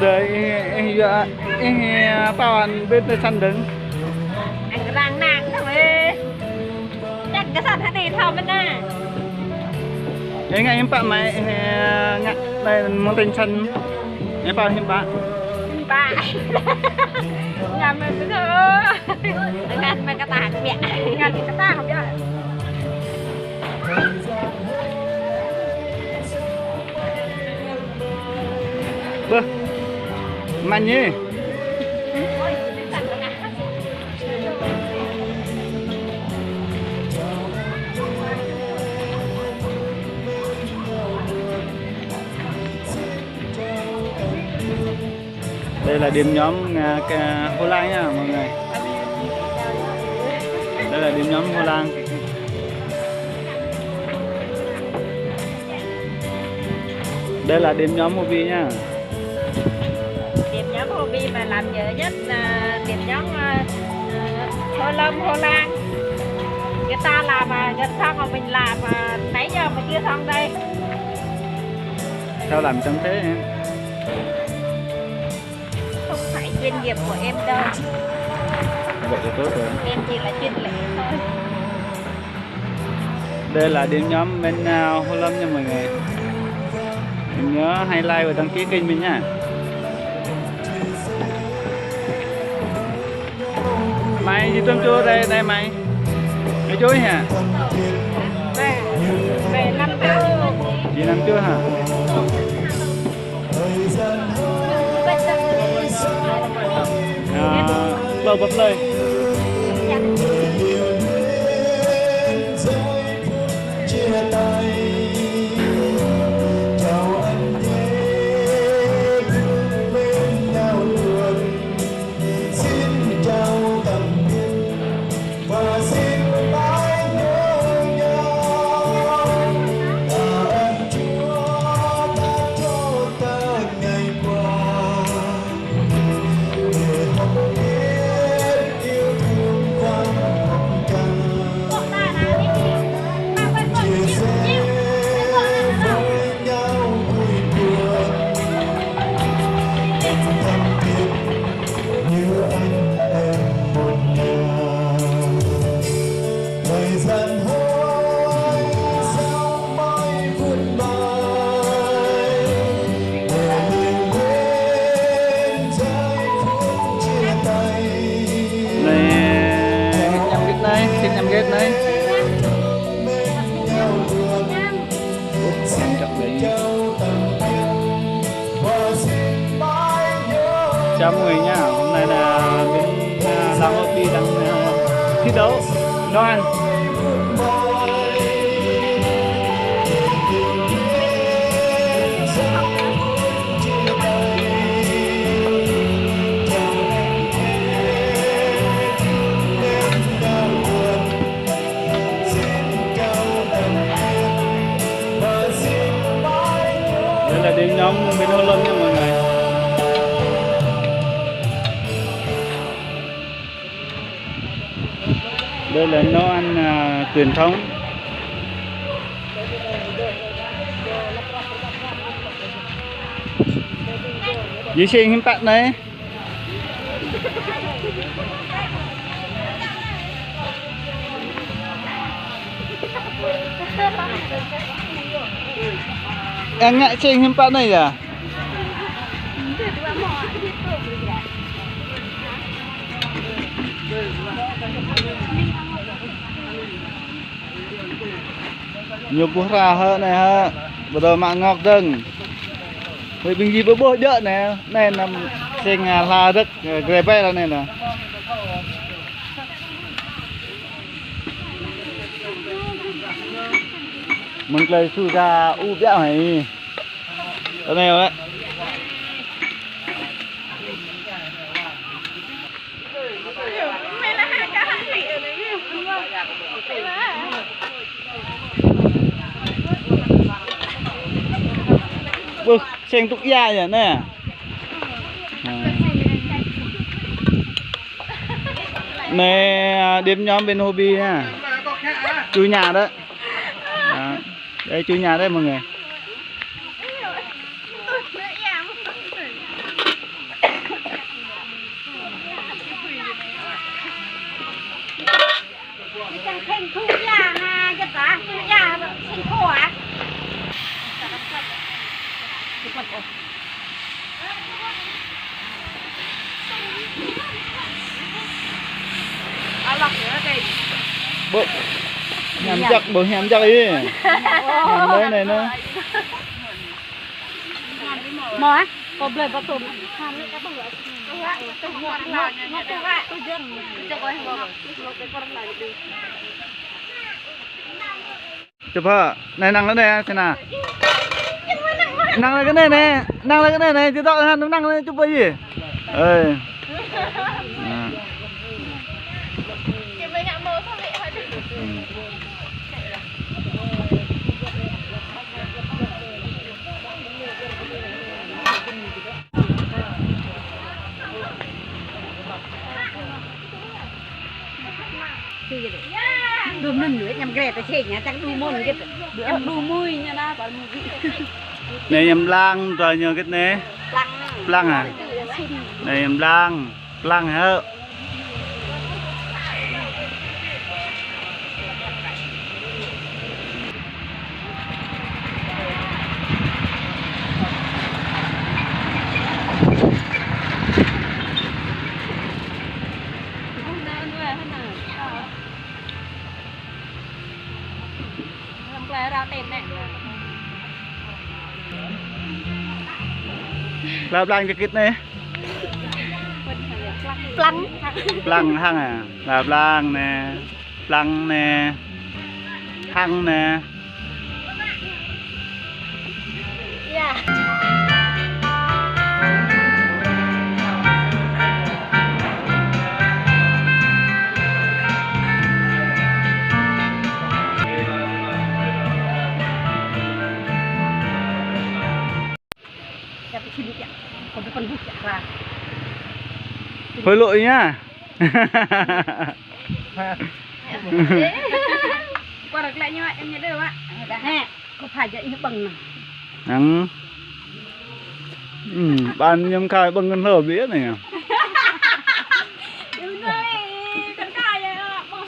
rồi bao anh bên sân đứng anh rang nặng thôi chắc cái sân thế này thao bên nè ấy ngay em bạn mày ngặt đây món tên sân em bao em bạn ba nhà mình cứ thôi ngăn mà cái tà mẹ ngăn cái tà không biết bơ mạnh nhỉ đây là điểm nhóm Hồ Lan nha mọi người. Đây là điểm nhóm Hồ Lan. Đây là điểm nhóm Mobi nha. Điểm nhóm Mobi mà làm dở nhất là điểm nhóm Hồ Lâm Hồ Lan. Người ta làm mà gần xong mà mình làm mà nãy giờ mà chưa xong đây. Sao làm trong thế em? Không phải chuyên nghiệp của em đâu. Vậy thì tốt rồi. Em chỉ là chuyên lệ thôi. Đây là điểm nhóm bên Hồ Lâm nha mọi người. Mình nhớ hãy like và đăng ký kênh mình nha. Mày đi tôm chua đây đây mày. Mày chuối hả? Về năm chưa? Chị năm chưa hả? Lâu bật lời. Nhằm ghét đấy. Em chọc lấy. Chào mọi người nha. Hôm nay là bên Làng Mobi đang thi đấu nấu ăn. Đây là điểm nhóm bên Hồ Lâm nha mọi người. Đây là nấu ăn truyền thống. Dì xin hiếm bạn đấy. Em ngại xin hiếm bạn này à? Nhiều bữa ra hơn này ha. Bây giờ mạng ngọc rừng. Vậy bình gì với bố đỡ này. Này là sinh là rất ghê bê là này là. Mình lấy su ra u béo này. Ở đây rồi đấy. Bực, xem tụi da nhỉ nè. Này điểm nhóm bên Mobi nha. Chú nhà đó. Đây chú nhà đấy mọi người. Thành khu nhà mà cho cả khu nhà thành khu à? Lọc nữa kì. Bộ nhắm chắc đi. Nhắm đấy này nữa. Mò á? Có bề vào tôm. Chụp hả? Này năng này thế nào? Năng lên cái này nè, năng lên cái này này, chứ tao hắn năng lên chụp cái gì? Ơi. Đùm nâng nữa nhằm ghé tới chê nhá, chắc đu môn cái nhằm đu mùi nha na còn mùi vị. Này nhầm lang rồi nhờ cái này. Lang à? Này nhầm lang hả? Ra tên này. Làm lang cái này. Lang hăng à? Làm lang nè, lang nè, hăng nè. Yeah. Hối lỗi nhá. Qua được lại như vậy em nhớ được ạ. Có phải vậy như bằng nào? Nắng. Ban nhâm khai bằng ngân hở biết này.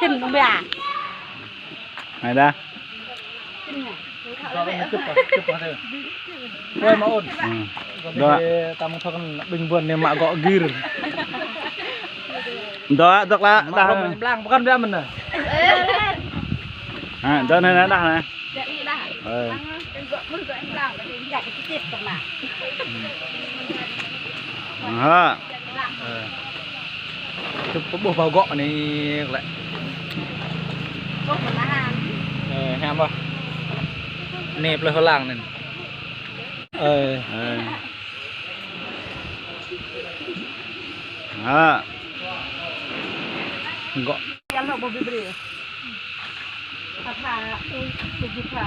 Chân nó bè. Này ra. Ôi mà ổn. Đó. Ta muốn thằng bình vườn này mà gõ ghi rồi. Đó, được là Mà không lang bukan dia mana. À, đó này đã này. Hả? Chụp bộ vào gõ này lại. Ham à. Nẹp là hơi lang này. Hả? Gõ. Em học bộ bì bì. Thà tôi bì thà.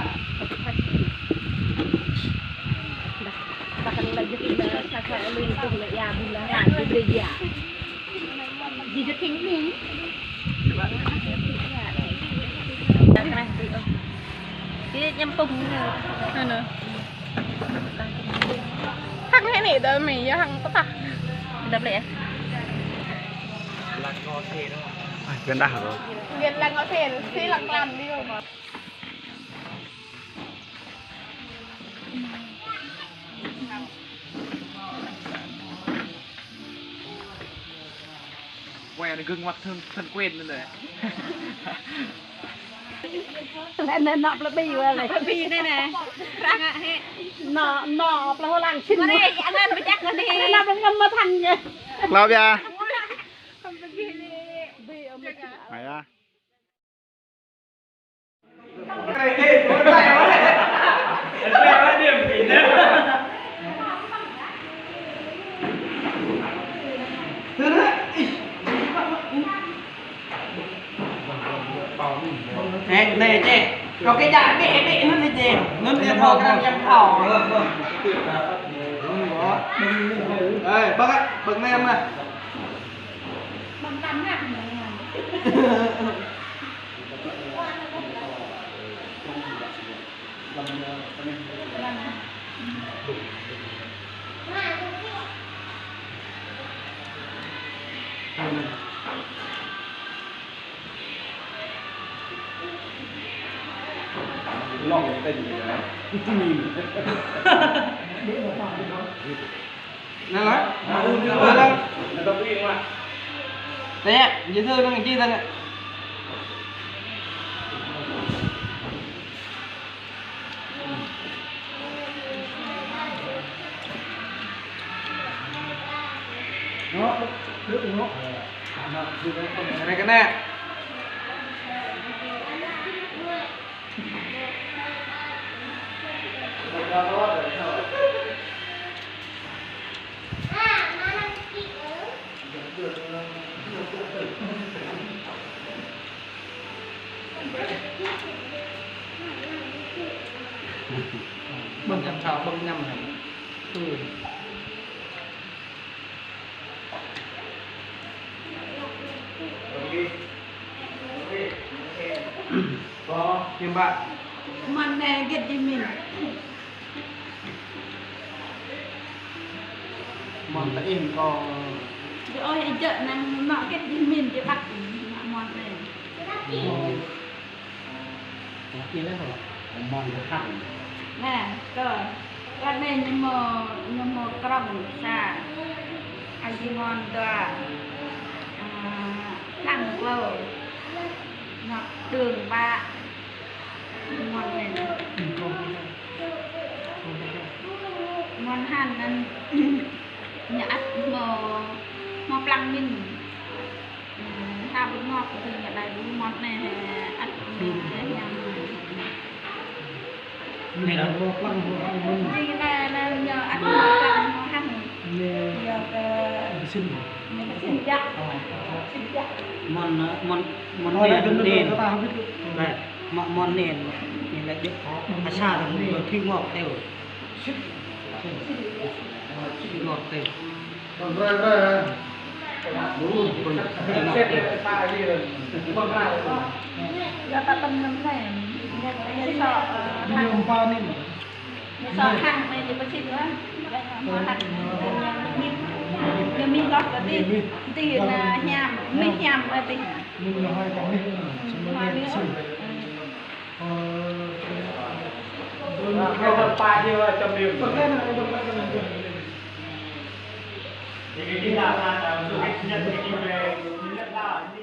Bahkan lagi kita sakit lagi tu lagi ya bulan bì bì ya. Di dekat ini. Cái nhâm tung nè. Thằng này nè đợi mày cho thằng có ta. Đập lại. Lang ngõ thế đó. Gần đã rồi. Viên là ngõ thế xí lặng làm đi rồi mà. Que nó gương mặt thân quen luôn rồi. Nên nọ là bì rồi này. Bì đây nè. Răng ạ he. Nọ là hồ làng xin. Đây anh ăn mới chắc rồi đi. Nọ nó ngâm mà thành vậy. Lao bia. Mày ra. Này chị, có cái đạn để nó lên gì? Nó lên thò cái đang nhắm thò. Ê, bác ạ, bác này em này. Bằng tắm hả? lỏng tình này nhìn nè lá nó tập yên mà thế dễ thương nó chi thân ạ nó nước nó này cái này bưng chăm chào bưng nhầm này Kim bạn mình nè get đi mình mòn tại in có ôi anh chợ năng nọ get đi mình chứ bắt mòn này kia đấy rồi mòn được thẳng nè cái này nhưng mà cầm xa anh đi mòn đó đằng lâu nó đường ba mòn này mòn hành anh nhặt mò plăng min ta bún ngọt thì nhặt lại bún ngọt này ăn nhầm này là vô lăng thì là nhờ ăn mò plăng mò hành nhờ xin xin chắc mòn nền nền đây mòn nền nền lại biết à xa là thi ngọt đều ngọt đều giờ ta tâm lắm này nhờ sợ hàng này thì có xin nữa mò hành giờ mình lót là thì là nhàm mình nhàm là thì cái pa chưa trong điểm thì cái đi làm là dùng cái nhân cái về